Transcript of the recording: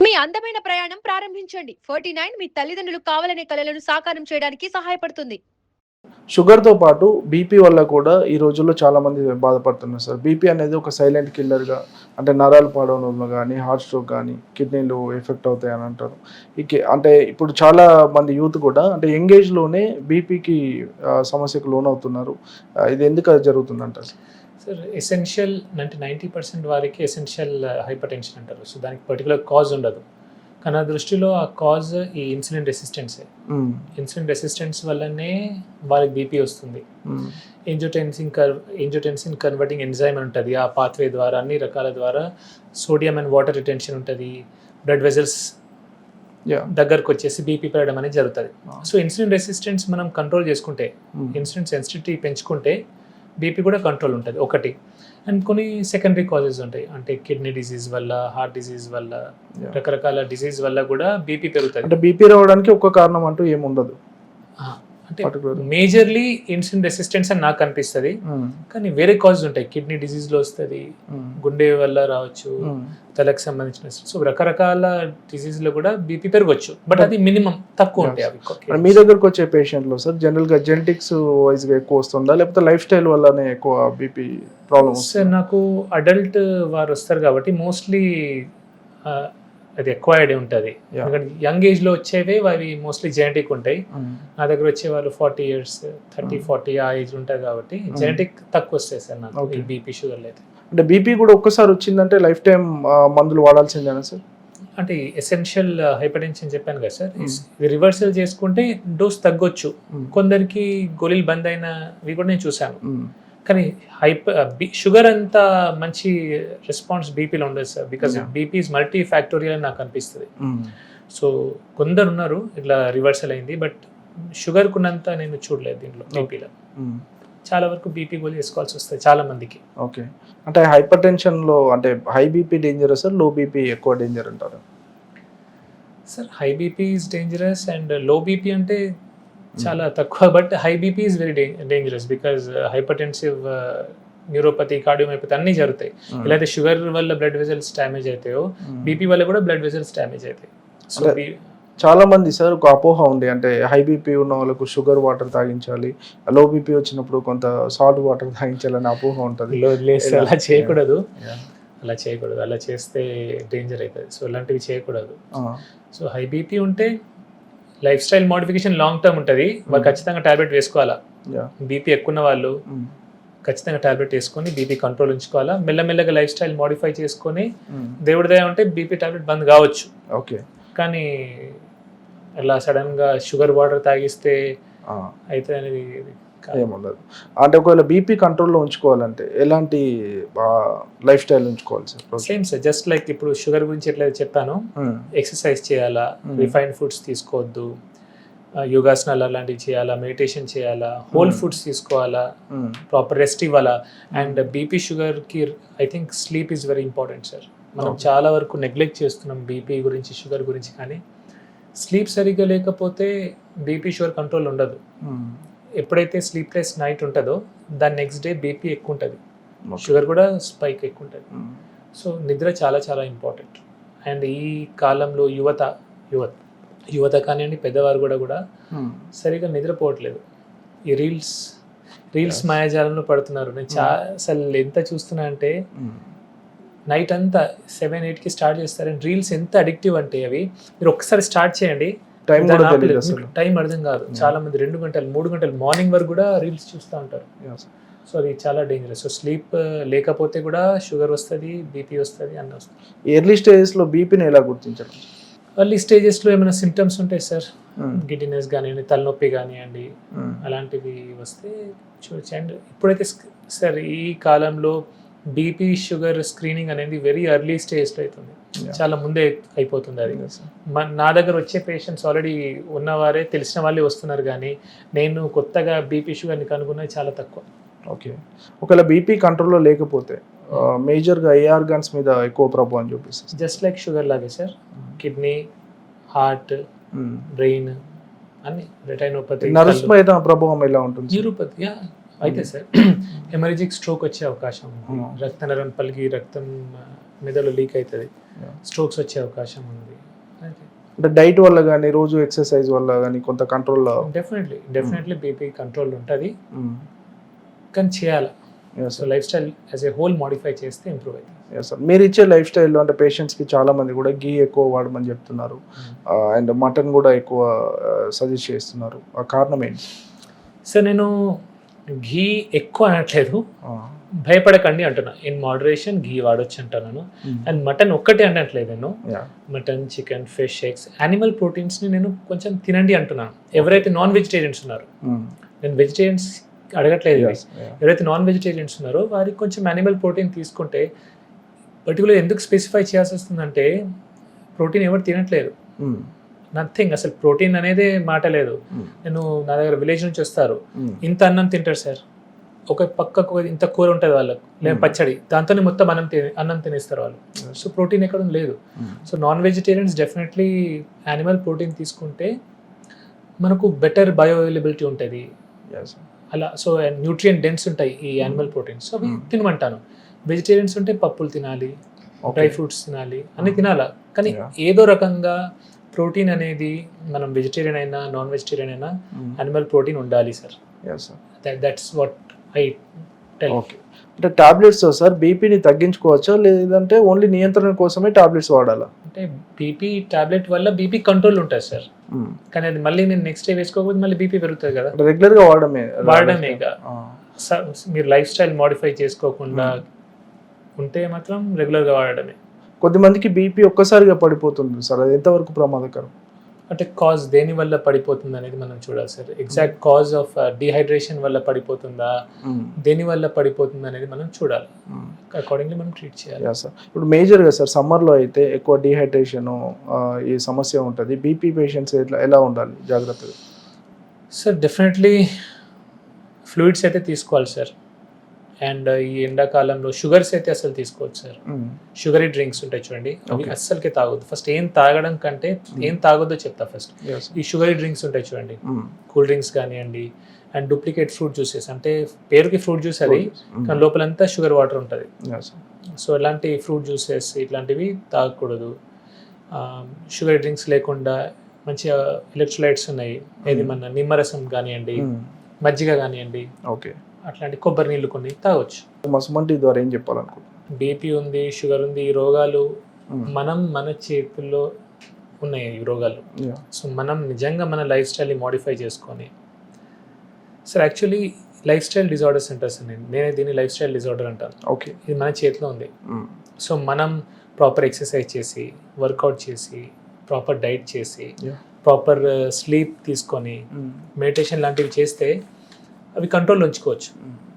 మీ అందమైన ప్రయాణం ప్రారంభించండి. 49 మీ తల్లిదండ్రులు కావాలనే కలలను సాకారం చేయడానికి సహాయపడుతుంది. షుగర్‌తో పాటు బీపీ వల్ల కూడా ఈ రోజుల్లో చాలామంది బాధపడుతున్నారు సార్. బీపీ అనేది ఒక సైలెంట్ కిల్లర్‌గా అంటే నరాలు పాడవడంలో గానీ, హార్ట్ స్ట్రోక్ గానీ, కిడ్నీలు ఎఫెక్ట్ అవుతాయని అంటారు. అంటే ఇప్పుడు చాలా మంది యూత్ కూడా అంటే యంగ్ ఏజ్‌లోనే బీపీకి సమస్యకు లోనవుతున్నారు. ఇది ఎందుకు అది జరుగుతుందంటారు? సార్ ఎసెన్షియల్ అంటే 90% వారికి ఎసెన్షియల్ హైపర్ టెన్షన్ అంటారు. సో దానికి పర్టికులర్ కాజ్ ఉండదు. కానీ నా దృష్టిలో ఆ కాజ్ ఈ ఇన్సులిన్ రెసిస్టెన్సే. ఇన్సులిన్ రెసిస్టెన్స్ వల్లనే వాళ్ళకి బీపీ వస్తుంది. ఏంజియోటెన్సిన్ కన్వర్టింగ్ ఎంజైమ్ ఉంటుంది. ఆ పాత్వే ద్వారా అన్ని రకాల ద్వారా సోడియం అండ్ వాటర్ రిటెన్షన్ ఉంటుంది. బ్లడ్ వెజల్స్ దగ్గరకు వచ్చేసి బీపీ పెరగడం అనేది జరుగుతుంది. సో ఇన్సులిన్ రెసిస్టెన్స్ మనం కంట్రోల్ చేసుకుంటే, ఇన్సులిన్ సెన్సిటివిటీ పెంచుకుంటే బీపీ కూడా కంట్రోల్ ఉంటుంది ఒకటి. అండ్ కొన్ని సెకండరీ కాజెస్ ఉంటాయి, అంటే కిడ్నీ డిసీజ్ వల్ల, హార్ట్ డిసీజ్ వల్ల, రకరకాల డిసీజ్ వల్ల కూడా బీపీ పెరుగుతుంది. అంటే బీపీ రావడానికి ఒక కారణం అంటూ ఏముండదు. అంటే మేజర్లీ ఇన్సులిన్ రెసిస్టెన్స్ అని నాకు అనిపిస్తుంది. కానీ వేరే కాజెస్ ఉంటాయి, కిడ్నీ డిసీజ్ లో వస్తుంది, గుండె వల్ల రావచ్చు, తలకు సంబంధించిన, సో రకరకాల డిసీజ్ లో కూడా బీపీ పెరగవచ్చు. బట్ అది మినిమం తక్కువ ఉంటాయి అవి. మీ దగ్గరకు వచ్చే పేషెంట్లో సార్ జనరల్ గా జెనెటిక్స్ వైజ్ గా ఎక్కువ వస్తుందా, లేకపోతే లైఫ్ స్టైల్ వల్లనే ఎక్కువ బీపీ ప్రాబ్లమ్? సార్ నాకు అడల్ట్ వారు వస్తారు కాబట్టి మోస్ట్లీ అది ఎక్వైర్డ్ ఉంటుంది. ఎందుకంటే యంగ్ ఏజ్ లో వచ్చేవి అవి మోస్ట్లీ జెనెటిక్ ఉంటాయి. నా దగ్గర వచ్చే వాళ్ళు 40 years 30-40 ఆ ఏజ్ ఉంటాయి కాబట్టి జెనెటిక్ తక్కువ వస్తాయి సార్ నాకు బీపీ షుగర్ అయితే. అంటే బీపీ కూడా ఒక్కసారి వచ్చిందంటే లైఫ్ టైం మందులు వాడాల్సిందేనా సార్? అంటే ఎసెన్షియల్ హైపర్ టెన్షన్ చెప్పాను కదా సార్, ఇది రివర్సల్ చేసుకుంటే డోస్ తగ్గొచ్చు. కొందరికి గోళీలు బంద్ అయినవి కూడా నేను చూశాను. కానీ షుగర్ అంతా మంచి రెస్పాన్స్ బీపీలో ఉండదు sir, because BP is multi factorial అని నాకు అనిపిస్తుంది. సో కొందరు ఉన్నారు ఇట్లా రివర్సల్ అయింది, బట్ షుగర్ కున్నంత నేను చూడలేదు దీంట్లో. బీపీలో చాలా వరకు బీపీ గోళీ వేసుకోవాల్సి వస్తుంది చాలా మందికి. ఓకే, అంటే హైపర్ టెన్షన్లో అంటే high BP dangerous sir, low BP ఎక్కువ డేంజర్ అంటారు? Sir high BP is dangerous and low BP అంటే చాలా తక్కువ, but high BP is very dangerous because hyper tensive, neuropathy, cardiomyopathy అన్నీ జరుగుతాయి. ఇలా అయితే షుగర్ వల్ల బ్లడ్ వెజల్స్ డ్యామేజ్ అవుతాయో, బీపీ వల్ల కూడా బ్లడ్ వెజల్స్ డ్యామేజ్ అవుతాయి. సో చాలా మంది సార్ ఒక అపోహ ఉంది, అంటే హై బీపీ ఉన్న వాళ్ళకు షుగర్ వాటర్ తాగించాలి, లో బీపీ వచ్చినప్పుడు కొంత సాల్ట్ వాటర్ తాగించాలని అపోహ ఉంటుంది. అలా చేయకూడదు, అలా చేస్తే డేంజర్ అవుతుంది. సో అలాంటివి చేయకూడదు. సో హై బీపీ ఉంటే life style modification long term ఉంటుంది. వాళ్ళు ఖచ్చితంగా టాబ్లెట్ వేసుకోవాలా. బీపీ ఎక్కువ ఉన్న వాళ్ళు ఖచ్చితంగా టాబ్లెట్ వేసుకొని బీపీ కంట్రోల్ ఉంచుకోవాలా. మెల్లమెల్లగా లైఫ్ స్టైల్ మోడిఫై చేసుకొని దేవుడి దయ ఉంటే బీపీ టాబ్లెట్ బంద్ కావచ్చు. ఓకే, కానీ అలా సడన్ గా షుగర్ వాటర్ తాగిస్తే అయితే అనేది ఏముండదు. అంటే ఒకవేళ బీపీ కంట్రోల్లో ఉంచుకోవాలంటే ఎలాంటి లైఫ్ స్టైల్ ఉంచుకోవాలి sir? Same sir, just like ఇప్పుడు షుగర్ గురించి ఎట్లయితే చెప్పాను, ఎక్సర్సైజ్ చేయాలా, రిఫైన్డ్ ఫుడ్స్ తీసుకోవద్దు, యోగాసనాలు అలాంటివి చేయాలా, మెడిటేషన్ చేయాలా, హోల్ ఫుడ్స్ తీసుకోవాలా, ప్రాపర్ రెస్ట్ ఇవ్వాలా. అండ్ బీపీ షుగర్కి I think sleep is very important sir. మనం చాలా వరకు నెగ్లెక్ట్ చేస్తున్నాం బీపీ గురించి, షుగర్ గురించి. కానీ స్లీప్ సరిగ్గా లేకపోతే బీపీ షుగర్ కంట్రోల్ ఉండదు. ఎప్పుడైతే స్లీప్లెస్ నైట్ ఉంటుందో దాని నెక్స్ట్ డే బీపీ ఎక్కువ ఉంటుంది, షుగర్ కూడా స్పైక్ ఎక్కువ ఉంటుంది. సో నిద్ర చాలా చాలా ఇంపార్టెంట్. అండ్ ఈ కాలంలో యువత కానివ్వండి, పెద్దవారు కూడా సరిగా నిద్రపోవట్లేదు. ఈ రీల్స్ మాయాజాలంలో పడుతున్నారు. నేను అసలు ఎంత చూస్తున్నా అంటే నైట్ అంతా 7-8కి స్టార్ట్ చేస్తారు. అండ్ రీల్స్ ఎంత అడిక్టివ్ అంటే అవి మీరు ఒక్కసారి స్టార్ట్ చేయండి, టైం అర్థం కాదు. చాలా మంది 2 గంటలు 3 గంటలు మార్నింగ్ వరకు కూడా రీల్స్ చూస్తూ ఉంటారు. సో అది చాలా డేంజరస్. సో స్లీప్ లేకపోతే కూడా షుగర్ వస్తుంది, బీపీ వస్తుంది, అన్నీ వస్తుంది. ఎర్లీ స్టేజెస్లో బీపీని ఎలా గుర్తించాలి? ఎర్లీ స్టేజెస్లో ఏమైనా సిమ్టమ్స్ ఉంటాయి సార్, గిడ్డినెస్ కానివ్వండి, తలనొప్పి కానివ్వండి, అలాంటివి వస్తే చూడొచ్చు. అండ్ ఇప్పుడైతే సార్ ఈ కాలంలో బీపీ షుగర్ స్క్రీనింగ్ అనేది వెరీ ఎర్లీ స్టేజ్లో అవుతుంది, చాలా ముందే అయిపోతుంది అది. నా దగ్గర వచ్చే పేషెంట్స్ ఆల్రెడీ ఉన్నవారే, తెలిసిన వాళ్ళే వస్తున్నారు. కానీ నేను కొత్తగా బీపీ షుగర్ని కనుగొన్నది చాలా తక్కువ. ఓకే, ఒకవేళ బీపీ కంట్రోల్లో లేకపోతే మేజర్గా ఏ ఆర్గాన్స్ మీద ఎక్కువ ప్రభావం చూపిస్తుంది? జస్ట్ లైక్ షుగర్ లాగే సార్, కిడ్నీ, హార్ట్, బ్రెయిన్ అన్ని, రెటైనోపతి, నర్వ్స్ మీద ప్రభావం ఎలా ఉంటుంది? న్యూరోపతి అయితే సార్ హెమరేజిక్ స్ట్రోక్ వచ్చే అవకాశం ఉంది. రక్త నరం పలిగి రక్తం మెదడు లీక్ అవుతుంది, స్ట్రోక్స్ వచ్చే అవకాశం ఉంది. అంటే డైట్ వల్ల కానీ రోజు ఎక్సర్సైజ్ వల్ల కానీ కొంత కంట్రోల్లో డెఫినెట్లీ బీపీ కంట్రోల్ ఉంటుంది, కానీ చేయాలి. So life style as a whole modify చేస్తే ఇంప్రూవ్ అవుతుంది. సార్ మీరు ఇచ్చే లైఫ్ స్టైల్లో అంటే పేషెంట్స్కి చాలా మంది కూడా గీ ఎక్కువ వాడమని చెప్తున్నారు అండ్ మటన్ కూడా ఎక్కువ సజెస్ట్ చేస్తున్నారు. ఆ కారణం ఏంటి? సో నేను ఘీ ఎక్కువ అనట్లేదు, భయపడకండి అంటున్నా. ఇన్ మోడరేషన్ ఘీ వాడొచ్చు అంటున్నాను. అండ్ మటన్ ఒక్కటే అనట్లేదు నేను. Mutton, chicken, fish, eggs, animal ప్రోటీన్స్ని నేను కొంచెం తినండి అంటున్నాను. ఎవరైతే నాన్ వెజిటేరియన్స్ ఉన్నారో, నేను వెజిటేరియన్స్ అడగట్లేదు, ఎవరైతే నాన్ వెజిటేరియన్స్ ఉన్నారో వారికి కొంచెం యానిమల్ ప్రోటీన్ తీసుకుంటే, పర్టికులర్ ఎందుకు స్పెసిఫై చేయాల్సి వస్తుందంటే ప్రోటీన్ ఎవరు తినట్లేదు, నథింగ్, అసలు ప్రోటీన్ అనేది మాట లేదు. నేను నా దగ్గర విలేజ్ నుంచి వస్తారు, ఇంత అన్నం తింటారు సార్, ఒక పక్కకు ఇంత కూర ఉంటుంది వాళ్ళకు, లేదా పచ్చడి, దాంతోనే మొత్తం అన్నం తినేస్తారు వాళ్ళు. సో ప్రోటీన్ ఎక్కడ లేదు. So non vegetarians definitely animal protein తీసుకుంటే మనకు బెటర్ బయో అవైలబిలిటీ ఉంటుంది అలా. సో న్యూట్రియంట్ డెన్స్ ఉంటాయి ఈ యానిమల్ ప్రోటీన్స్, సో అవి తినమంటాను. వెజిటేరియన్స్ ఉంటే పప్పులు తినాలి, డ్రై ఫ్రూట్స్ తినాలి, అన్ని తినాలా. కానీ ఏదో రకంగా ప్రోటీన్ అనేది మనం వెజిటేరియన్ అయినా నాన్ వెజిటేరియన్ అయినా యానిమల్ ప్రోటీన్ ఉండాలి sir. That's what I tell. Okay, అంటే టాబ్లెట్స్ సార్ బీపీని తగ్గించుకోవచ్చా, లేదంటే ఓన్లీ నియంత్రణ కోసమే టాబ్లెట్స్ వాడాలా? అంటే బీపీ టాబ్లెట్ వల్ల బీపీ కంట్రోల్ ఉంటుంది సార్, కానీ అది మళ్ళీ నేను నెక్స్ట్ డే వేసుకోకపోతే మళ్ళీ బీపీ పెరుగుతుంది కదా. రెగ్యులర్గా వాడమే మీరు లైఫ్ స్టైల్ మోడిఫై చేసుకోకుండా ఉంటే మాత్రం రెగ్యులర్గా వాడడమే. కొద్దిమందికి బీపీ ఒక్కసారిగా పడిపోతుంది సార్, అది ఎంతవరకు ప్రమాదకరం? అంటే కాజ్ దేని వల్ల పడిపోతుంది అనేది మనం చూడాలి sir. Exact cause of dehydration వల్ల పడిపోతుందా, దేని వల్ల పడిపోతుంది అనేది మనం చూడాలి, అకార్డింగ్లీ మనం ట్రీట్ చేయాలి. సార్ ఇప్పుడు మేజర్గా సార్ సమ్మర్లో అయితే ఎక్కువ డిహైడ్రేషన్ ఈ సమస్య ఉంటుంది. బీపీ పేషెంట్స్ ఎలా ఉండాలి జాగ్రత్తగా? సార్ డెఫినెట్లీ ఫ్లూయిడ్స్ అయితే తీసుకోవాలి సార్. అండ్ ఈ ఎండాకాలంలో షుగర్స్ అయితే అసలు తీసుకోవచ్చు సార్. షుగరీ డ్రింక్స్ ఉంటాయి చూడండి, అవి అస్సలకే తాగొద్దు. ఫస్ట్ ఏం తాగడం కంటే ఏం తాగొద్దో చెప్తా ఫస్ట్. ఈ షుగరీ డ్రింక్స్ ఉంటాయి చూడండి, కూల్ డ్రింక్స్ కానివ్వండి, అండ్ డూప్లికేట్ ఫ్రూట్ జ్యూసెస్, అంటే పేరుకి ఫ్రూట్ జ్యూస్ అది, కానీ లోపలంతా షుగర్ వాటర్ ఉంటుంది. సో ఇలాంటి ఫ్రూట్ జ్యూసెస్ ఇట్లాంటివి తాగకూడదు. షుగర్ డ్రింక్స్ లేకుండా మంచిగా ఎలక్ట్రోలైట్స్ ఉన్నాయి, ఏది మన నిమ్మరసం కానివ్వండి, మజ్జిగ కానివ్వండి, ఓకే, అట్లాంటి కొబ్బరి నీళ్ళు కొన్ని తాగొచ్చు. మసుమంటి ద్వారా ఏం చెప్పాలనుకుంటున్నాను? బీపీ ఉంది, షుగర్ ఉంది, ఈ రోగాలు మన చేతుల్లో ఉన్నాయి ఈ రోగాలు. సో మనం నిజంగా మన లైఫ్ స్టైల్ని మోడిఫై చేసుకొని, sir actually life style disorders అంటారు సార్, నేనే దీన్ని లైఫ్ స్టైల్ డిజార్డర్ అంటాను. ఓకే, ఇది మన చేతిలో ఉంది. సో మనం ప్రాపర్ ఎక్సర్సైజ్ చేసి, వర్కౌట్ చేసి, ప్రాపర్ డైట్ చేసి, ప్రాపర్ స్లీప్ తీసుకొని, మెడిటేషన్ లాంటివి చేస్తే అవి కంట్రోల్లో ఉంచుకోవచ్చు.